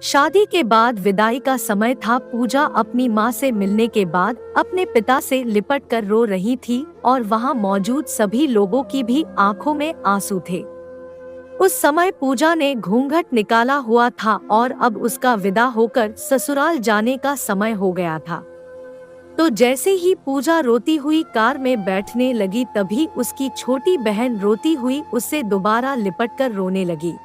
शादी के बाद विदाई का समय था। पूजा अपनी माँ से मिलने के बाद अपने पिता से लिपट कर रो रही थी और वहाँ मौजूद सभी लोगों की भी आंखों में आंसू थे। उस समय पूजा ने घूंघट निकाला हुआ था और अब उसका विदा होकर ससुराल जाने का समय हो गया था। तो जैसे ही पूजा रोती हुई कार में बैठने लगी, तभी उसकी छोटी बहन रोती हुई उससे दोबारा लिपट कर रोने लगी।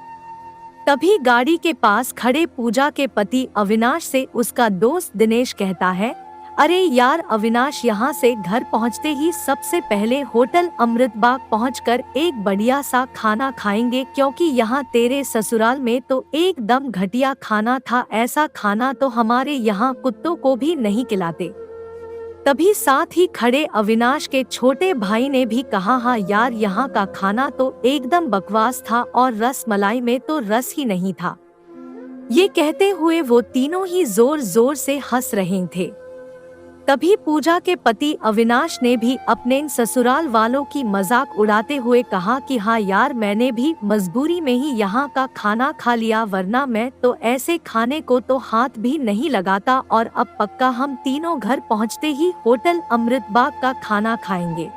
तभी गाड़ी के पास खड़े पूजा के पति अविनाश से उसका दोस्त दिनेश कहता है, अरे यार अविनाश, यहाँ से घर पहुँचते ही सबसे पहले होटल अमृतबाग पहुँचकर एक बढ़िया सा खाना खाएंगे, क्योंकि यहाँ तेरे ससुराल में तो एकदम घटिया खाना था। ऐसा खाना तो हमारे यहाँ कुत्तों को भी नहीं खिलाते। तभी साथ ही खड़े अविनाश के छोटे भाई ने भी कहा, हाँ यार, यहाँ का खाना तो एकदम बकवास था और रस मलाई में तो रस ही नहीं था। ये कहते हुए वो तीनों ही जोर जोर से हंस रहे थे। तभी पूजा के पति अविनाश ने भी अपने ससुराल वालों की मजाक उड़ाते हुए कहा कि हाँ यार, मैंने भी मजबूरी में ही यहाँ का खाना खा लिया, वरना मैं तो ऐसे खाने को तो हाथ भी नहीं लगाता। और अब पक्का हम तीनों घर पहुँचते ही होटल अमृतबाग का खाना खाएंगे।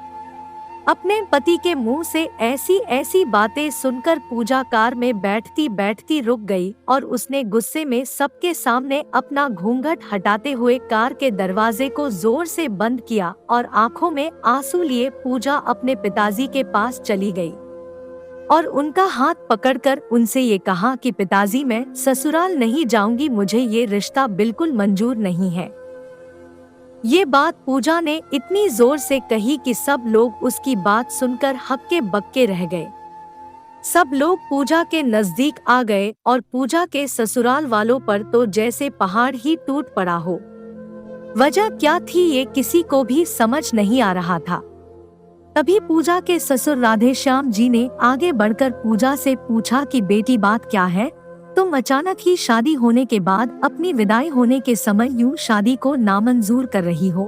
अपने पति के मुंह से ऐसी ऐसी बातें सुनकर पूजा कार में बैठती बैठती रुक गई और उसने गुस्से में सबके सामने अपना घूंघट हटाते हुए कार के दरवाजे को जोर से बंद किया और आंखों में आंसू लिए पूजा अपने पिताजी के पास चली गई और उनका हाथ पकड़कर उनसे ये कहा कि पिताजी, मैं ससुराल नहीं जाऊंगी, मुझे ये रिश्ता बिल्कुल मंजूर नहीं है। ये बात पूजा ने इतनी जोर से कही कि सब लोग उसकी बात सुनकर हक्के बक्के रह गए। सब लोग पूजा के नजदीक आ गए और पूजा के ससुराल वालों पर तो जैसे पहाड़ ही टूट पड़ा हो। वजह क्या थी ये किसी को भी समझ नहीं आ रहा था। तभी पूजा के ससुर राधेश्याम जी ने आगे बढ़कर पूजा से पूछा कि बेटी, बात क्या है? तुम अचानक ही शादी होने के बाद अपनी विदाई होने के समय यूं शादी को नामंजूर कर रही हो।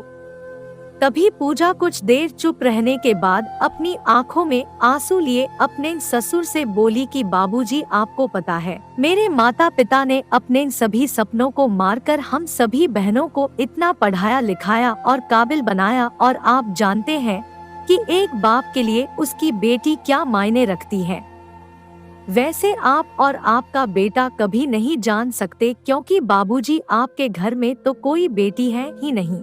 तभी पूजा कुछ देर चुप रहने के बाद अपनी आंखों में आंसू लिए अपने ससुर से बोली कि बाबूजी, आपको पता है, मेरे माता पिता ने अपने सभी सपनों को मारकर हम सभी बहनों को इतना पढ़ाया लिखाया और काबिल बनाया, और आप जानते हैं कि एक बाप के लिए उसकी बेटी क्या मायने रखती है। वैसे आप और आपका बेटा कभी नहीं जान सकते, क्योंकि बाबूजी आपके घर में तो कोई बेटी है ही नहीं।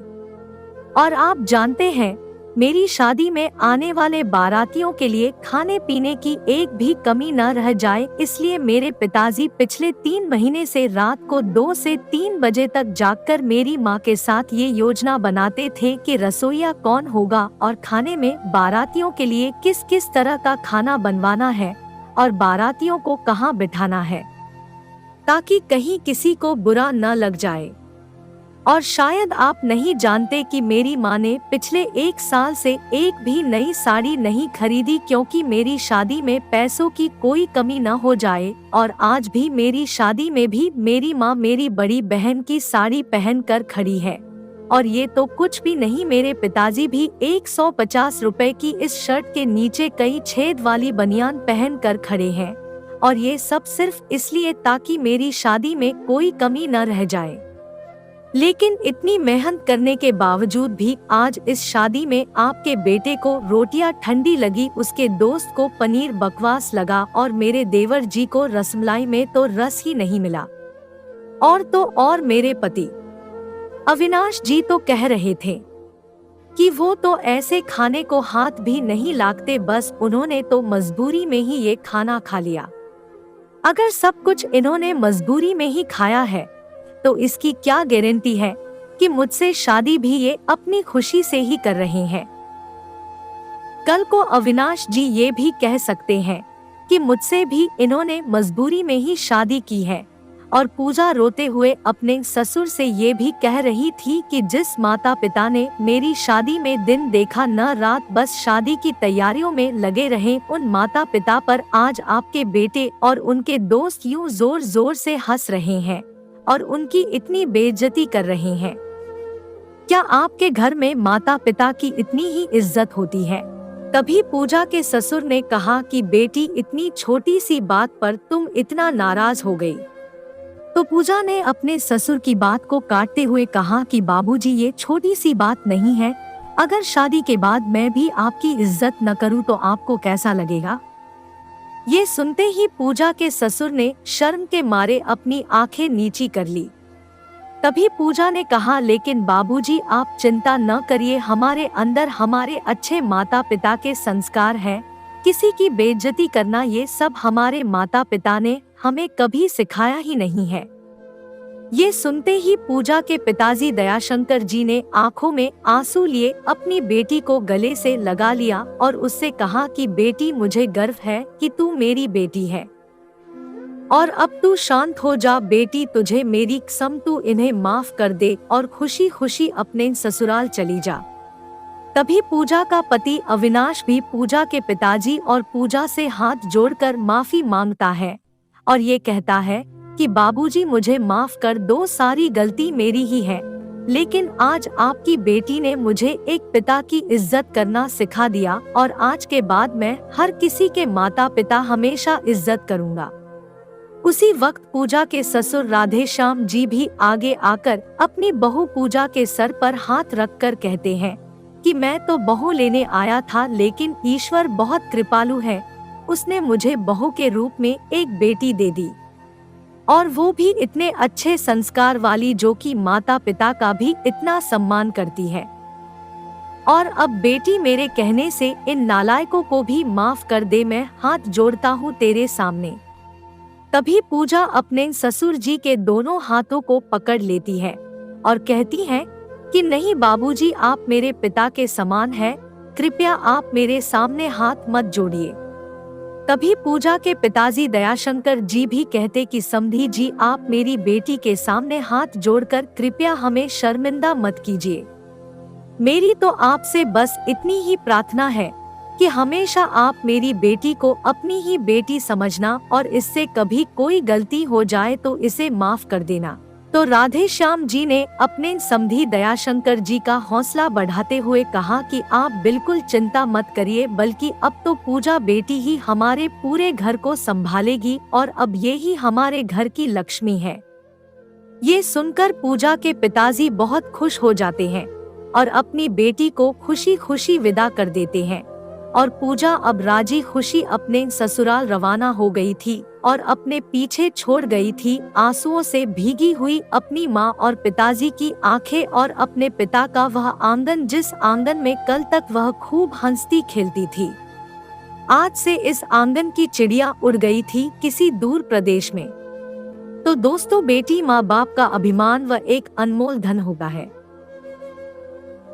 और आप जानते हैं, मेरी शादी में आने वाले बारातियों के लिए खाने पीने की एक भी कमी न रह जाए, इसलिए मेरे पिताजी पिछले 3 महीने से रात को 2 से 3 बजे तक जागकर मेरी माँ के साथ ये योजना बनाते थे कि रसोइया कौन होगा और खाने में बारातियों के लिए किस किस तरह का खाना बनवाना है और बारातियों को कहाँ बिठाना है, ताकि कहीं किसी को बुरा न लग जाए। और शायद आप नहीं जानते कि मेरी माँ ने पिछले 1 साल से एक भी नई साड़ी नहीं खरीदी, क्योंकि मेरी शादी में पैसों की कोई कमी न हो जाए। और आज भी मेरी शादी में भी मेरी माँ मेरी बड़ी बहन की साड़ी पहन कर खड़ी है। और ये तो कुछ भी नहीं, मेरे पिताजी भी 150 रुपए की इस शर्ट के नीचे कई छेद वाली बनियान पहन कर खड़े हैं, और ये सब सिर्फ इसलिए ताकि मेरी शादी में कोई कमी न रह जाए। लेकिन इतनी मेहनत करने के बावजूद भी आज इस शादी में आपके बेटे को रोटियां ठंडी लगी, उसके दोस्त को पनीर बकवास लगा और मेरे देवर जी को रसमलाई में तो रस ही नहीं मिला। और तो और मेरे पति अविनाश जी तो कह रहे थे कि वो तो ऐसे खाने को हाथ भी नहीं लागते, बस उन्होंने तो मजबूरी में ही ये खाना खा लिया। अगर सब कुछ इन्होंने मजबूरी में ही खाया है तो इसकी क्या गारंटी है कि मुझसे शादी भी ये अपनी खुशी से ही कर रहे हैं। कल को अविनाश जी ये भी कह सकते हैं कि मुझसे भी इन्होंने मजबूरी में ही शादी की है। और पूजा रोते हुए अपने ससुर से ये भी कह रही थी कि जिस माता पिता ने मेरी शादी में दिन देखा न रात, बस शादी की तैयारियों में लगे रहे, उन माता पिता पर आज आपके बेटे और उनके दोस्त यूं जोर जोर से हंस रहे हैं और उनकी इतनी बेइज्जती कर रहे हैं। क्या आपके घर में माता पिता की इतनी ही इज्जत होती है? तभी पूजा के ससुर ने कहा कि बेटी, इतनी छोटी सी बात पर तुम इतना नाराज हो गई। तो पूजा ने अपने ससुर की बात को काटते हुए कहा कि बाबूजी, ये छोटी सी बात नहीं है। अगर शादी के बाद मैं भी आपकी इज्जत न करूं तो आपको कैसा लगेगा? ये सुनते ही पूजा के ससुर ने शर्म के मारे अपनी आंखें नीची कर ली। तभी पूजा ने कहा, लेकिन बाबूजी आप चिंता न करिए, हमारे अंदर हमारे अच्छे माता पिता के संस्कार हैं। किसी की बेइज्जती करना ये सब हमारे माता पिता ने हमें कभी सिखाया ही नहीं है। ये सुनते ही पूजा के पिताजी दयाशंकर जी ने आंखों में आंसू लिए अपनी बेटी को गले से लगा लिया और उससे कहा कि बेटी, मुझे गर्व है कि तू मेरी बेटी है और अब तू शांत हो जा बेटी, तुझे मेरी कसम, तू इन्हें माफ कर दे और खुशी खुशी अपने ससुराल चली जा। तभी पूजा का पति अविनाश भी पूजा के पिताजी और पूजा से हाथ जोड़कर माफी मांगता है और ये कहता है कि बाबूजी, मुझे माफ कर दो, सारी गलती मेरी ही है, लेकिन आज आपकी बेटी ने मुझे एक पिता की इज्जत करना सिखा दिया और आज के बाद मैं हर किसी के माता पिता हमेशा इज्जत करूंगा। उसी वक्त पूजा के ससुर राधेश्याम जी भी आगे आकर अपनी बहू पूजा के सर पर हाथ रखकर कहते हैं कि मैं तो बहू लेने आया था, लेकिन ईश्वर बहुत कृपालु है, उसने मुझे बहू के रूप में एक बेटी दे दी और वो भी इतने अच्छे संस्कार वाली, जो कि माता पिता का भी इतना सम्मान करती है। और अब बेटी, मेरे कहने से इन नालायकों को भी माफ कर दे, मैं हाथ जोड़ता हूँ तेरे सामने। तभी पूजा अपने ससुर जी के दोनों हाथों को पकड़ लेती है और कहती है कि नहीं बाबूजी, आप मेरे पिता के समान हैं, कृपया आप मेरे सामने हाथ मत जोड़िए। तभी पूजा के पिताजी दयाशंकर जी भी कहते कि समधी जी, आप मेरी बेटी के सामने हाथ जोड़कर कृपया हमें शर्मिंदा मत कीजिए। मेरी तो आपसे बस इतनी ही प्रार्थना है कि हमेशा आप मेरी बेटी को अपनी ही बेटी समझना और इससे कभी कोई गलती हो जाए तो इसे माफ कर देना। तो राधेश्याम जी ने अपने समधी दयाशंकर जी का हौसला बढ़ाते हुए कहा कि आप बिल्कुल चिंता मत करिए, बल्कि अब तो पूजा बेटी ही हमारे पूरे घर को संभालेगी और अब ये ही हमारे घर की लक्ष्मी है। ये सुनकर पूजा के पिताजी बहुत खुश हो जाते हैं और अपनी बेटी को खुशी खुशी विदा कर देते हैं और पूजा अब राजी खुशी अपने ससुराल रवाना हो गई थी और अपने पीछे छोड़ गई थी आंसुओं से भीगी हुई अपनी माँ और पिताजी की आंखें और अपने पिता का वह आंगन, जिस आंगन में कल तक वह खूब हंसती खेलती थी। आज से इस आंगन की चिड़िया उड़ गई थी किसी दूर प्रदेश में। तो दोस्तों, बेटी माँ बाप का अभिमान व एक अनमोल धन होता है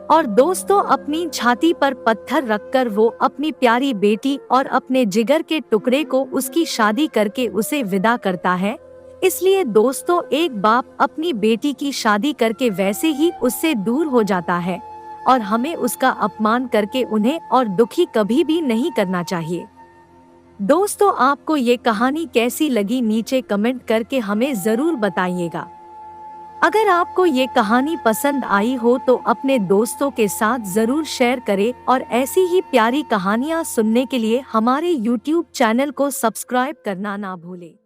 और दोस्तों, अपनी छाती पर पत्थर रखकर वो अपनी प्यारी बेटी और अपने जिगर के टुकड़े को उसकी शादी करके उसे विदा करता है। इसलिए दोस्तों, एक बाप अपनी बेटी की शादी करके वैसे ही उससे दूर हो जाता है और हमें उसका अपमान करके उन्हें और दुखी कभी भी नहीं करना चाहिए। दोस्तों, आपको ये कहानी कैसी लगी नीचे कमेंट करके हमें जरूर बताइएगा। अगर आपको ये कहानी पसंद आई हो तो अपने दोस्तों के साथ जरूर शेयर करें और ऐसी ही प्यारी कहानियाँ सुनने के लिए हमारे YouTube चैनल को सब्सक्राइब करना ना भूलें।